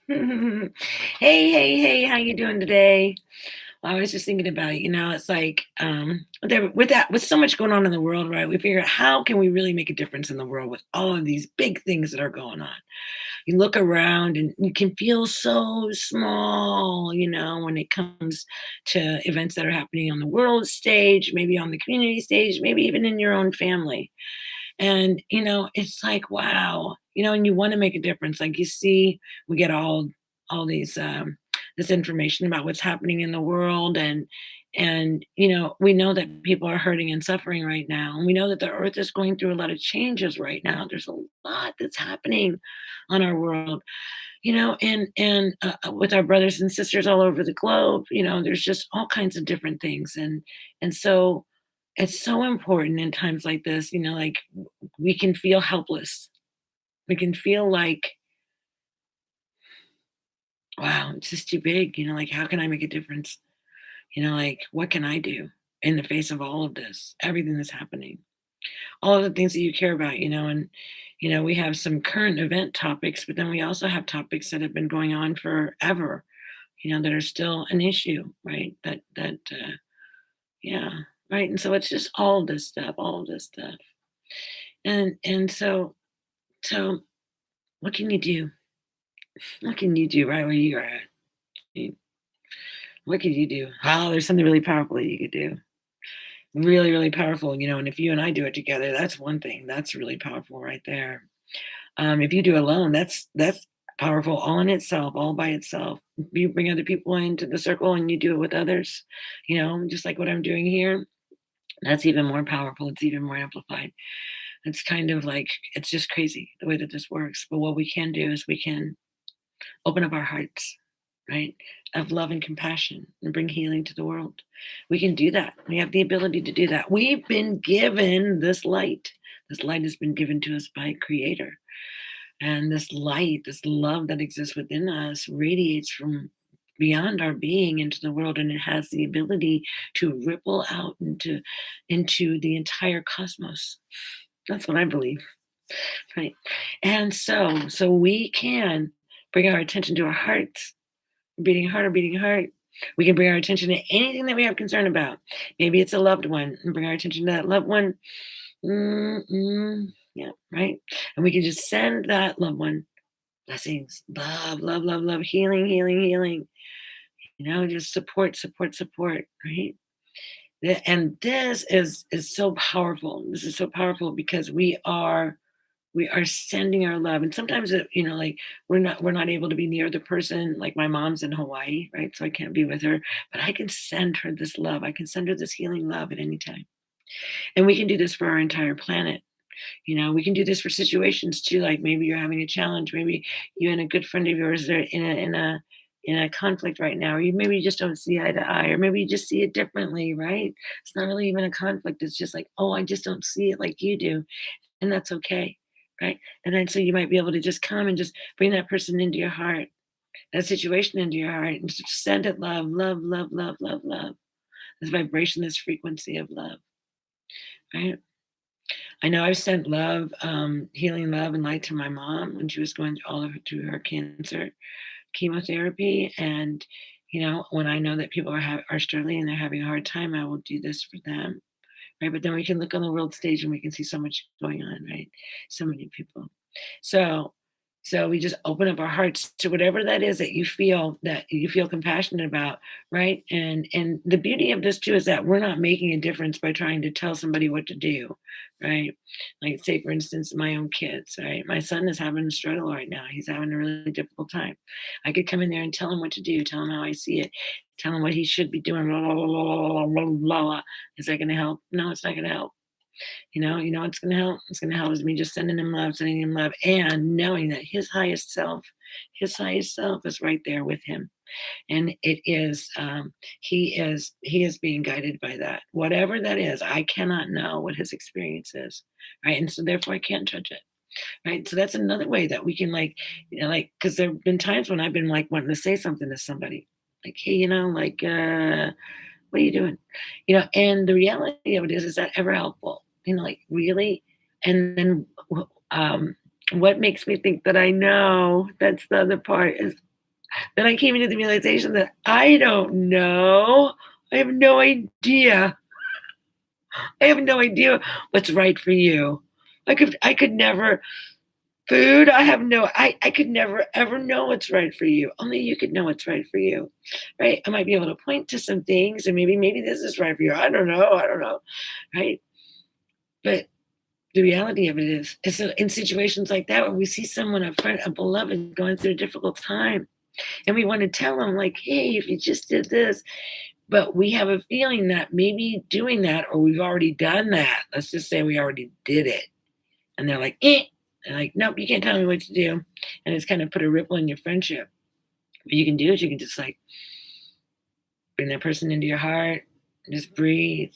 Hey, how you doing today? Well, I was just thinking about it, it's like with so much going on in the world, right? We figure out how can we really make a difference in the world with all of these big things that are going on. You look around and you can feel so small, when it comes to events that are happening on the world stage, maybe on the community stage, maybe even in your own family. And, it's like, wow, and you want to make a difference. Like you see, we get all these this information about what's happening in the world and we know that people are hurting and suffering right now. And we know that the earth is going through a lot of changes right now. There's a lot that's happening on our world, and with our brothers and sisters all over the globe, there's just all kinds of different things. And so it's so important in times like this, like we can feel helpless. We can feel like, wow, it's just too big, like how can I make a difference? Like what can I do in the face of all of this, everything that's happening, all of the things that you care about, and we have some current event topics, but then we also have topics that have been going on forever, that are still an issue, right? Yeah, right. And so it's just all of this stuff. And so what can you do? What can you do right where you're at? You- What can you do? Oh, there's something really powerful that you could do. Really, really powerful, and if you and I do it together, that's one thing. That's really powerful right there. If you do it alone, that's powerful all in itself, all by itself. You bring other people into the circle and you do it with others, just like what I'm doing here. That's even more powerful. It's even more amplified. It's kind of like it's just crazy the way that this works. But what we can do is we can open up our hearts, right? Of love and compassion and bring healing to the world. We can do that. We have the ability to do that. We've been given this light. This light has been given to us by Creator. And this light, this love that exists within us radiates from beyond our being into the world, and it has the ability to ripple out into the entire cosmos. That's what I believe, right? And so we can bring our attention to our hearts, beating heart. We can bring our attention to anything that we have concern about. Maybe it's a loved one, and bring our attention to that loved one. Yeah, right. And we can just send that loved one blessings, love, love, love, love, healing, healing, healing. Just support, right? And this is so powerful. This is so powerful because we are sending our love, and sometimes like we're not able to be near the person. Like my mom's in Hawaii, right? So I can't be with her, but I can send her this love. I can send her this healing love at any time, and we can do this for our entire planet. We can do this for situations too. Like maybe you're having a challenge, maybe you and a good friend of yours are in a conflict right now, or maybe you just don't see eye to eye, or maybe you just see it differently, right? It's not really even a conflict. It's just like, oh, I just don't see it like you do, and that's okay, right? And then so you might be able to just come and just bring that person into your heart, that situation into your heart, and just send it love, love, love, love, love, love. This vibration, this frequency of love, right? I know I've sent love, healing love and light to my mom when she was going through her cancer chemotherapy. And, when I know that people are struggling and they're having a hard time, I will do this for them. Right. But then we can look on the world stage and we can see so much going on, right? So many people. So so we just open up our hearts to whatever that you feel compassionate about, right? And the beauty of this too is that we're not making a difference by trying to tell somebody what to do, right? Like say for instance, my own kids, right? My son is having a struggle right now. He's having a really difficult time. I could come in there and tell him what to do, tell him how I see it, tell him what he should be doing, blah, blah, blah, blah, blah, blah, blah, blah. Is that gonna help? No, it's not gonna help. What's gonna help? It's gonna help is me just sending him love, and knowing that his highest self is right there with him. And it is, he is being guided by that. Whatever that is, I cannot know what his experience is, right? And so therefore I can't judge it. Right. So that's another way that we can like, because there have been times when I've been like wanting to say something to somebody. Like, hey, like what are you doing? And the reality of it is that ever helpful? Like really? And then what makes me think that I know, that's the other part, is Then I came into the realization that I don't know. I have no idea. I have no idea what's right for you. I could never food, I could never ever know what's right for you. Only you could know what's right for you. Right? I might be able to point to some things and maybe this is right for you. I don't know. Right? But the reality of it is in situations like that when we see someone, a friend, a beloved going through a difficult time, and we want to tell them like, hey, if you just did this, but we have a feeling that maybe doing that, or we've already done that. Let's just say we already did it. And they're like, eh. They're like, nope, you can't tell me what to do. And it's kind of put a ripple in your friendship. What you can do is you can just like bring that person into your heart, and just breathe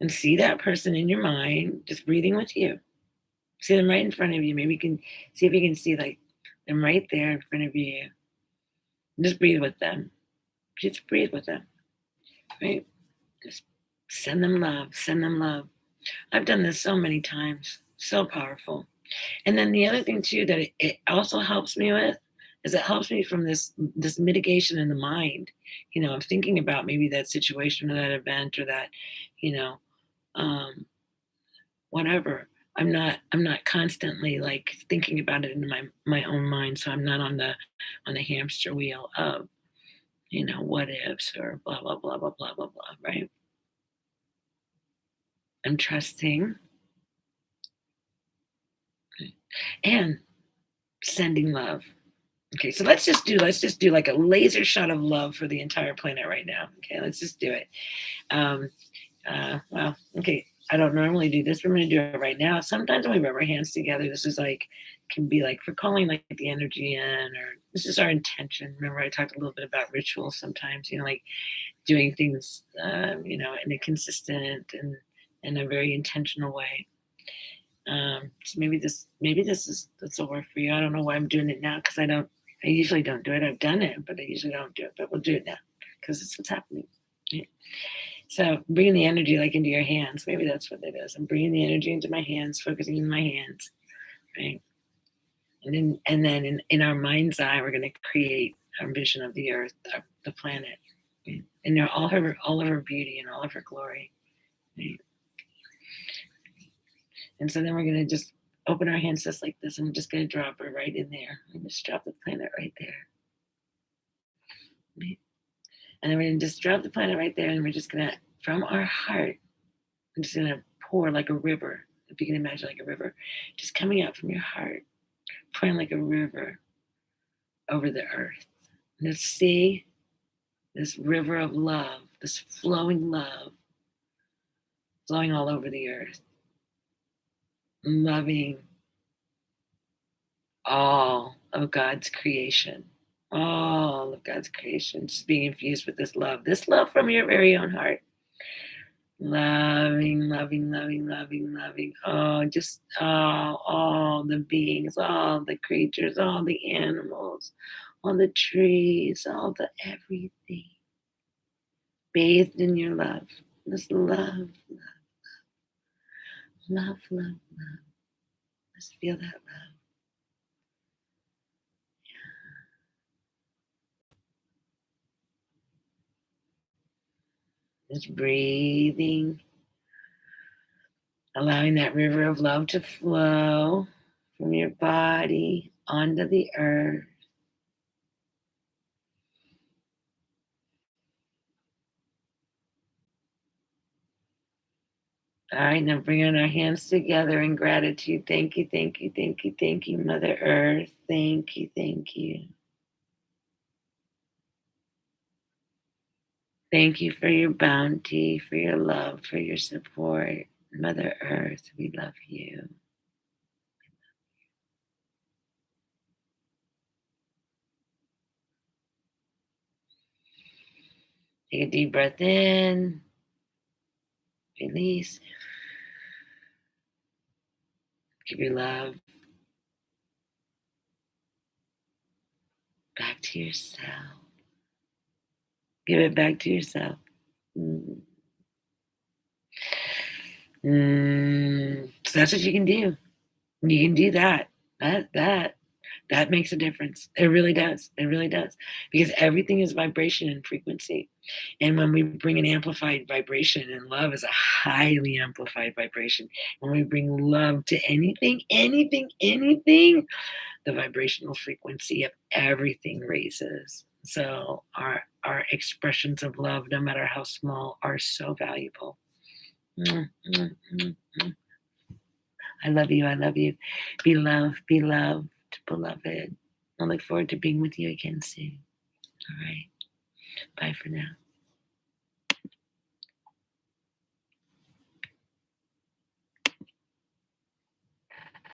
and see that person in your mind, just breathing with you. See them right in front of you. Maybe you can see if you can see like them right there in front of you. And just breathe with them. Just breathe with them. Right? Just send them love. Send them love. I've done this so many times. So powerful. And then the other thing too that it also helps me with is it helps me from this mitigation in the mind. I'm thinking about maybe that situation or that event or that, you know, um, whatever. I'm not constantly like thinking about it in my own mind. So I'm not on the hamster wheel of, what ifs or blah blah blah blah blah blah blah, right? I'm trusting and sending love. Okay, so let's just do like a laser shot of love for the entire planet right now. Okay, let's just do it. Um, well, okay, I don't normally do this, but I'm gonna do it right now. Sometimes when we rub our hands together, this is like can be like for calling like the energy in, or this is our intention. Remember, I talked a little bit about rituals sometimes, like doing things, in a consistent and in a very intentional way. So maybe this will work for you. I don't know why I'm doing it now because I usually don't do it. I've done it, but I usually don't do it. But we'll do it now because it's what's happening. Yeah. So bringing the energy like into your hands. Maybe that's what it is. I'm bringing the energy into my hands, focusing in my hands, right? And then in our mind's eye, we're going to create our vision of the earth, the planet, right? And all of her beauty and all of her glory. Right? And so then we're going to just open our hands just like this. And we're just going to drop her right in there. And just drop the planet right there. Right? And then we're going to just drop the planet right there. And we're just going to, from our heart, I'm just going to pour like a river. If you can imagine like a river, just coming out from your heart, pouring like a river over the earth. And just see this river of love, this flowing love, flowing all over the earth, loving all of God's creation, all of God's creation, just being infused with this love from your very own heart. Loving, loving, loving, loving, loving. Oh, just all the beings, all the creatures, all the animals, all the trees, all the everything. Bathed in your love. Just love, love, love, love. Just feel that love. Just breathing, allowing that river of love to flow from your body onto the earth. All right, now bringing our hands together in gratitude. Thank you, thank you, thank you, thank you, Mother Earth. Thank you, thank you. Thank you for your bounty, for your love, for your support. Mother Earth, we love you. Take a deep breath in, release. Give your love back to yourself. Give it back to yourself. Mm. So that's what you can do. You can do that. That That makes a difference. It really does. It really does. Because everything is vibration and frequency. And when we bring an amplified vibration, and love is a highly amplified vibration, when we bring love to anything, anything, anything, the vibrational frequency of everything raises. So our expressions of love, no matter how small, are so valuable. Mm, mm, mm, mm. I love you. I love you. Be loved. Be loved, beloved. I look forward to being with you again soon. All right. Bye for now.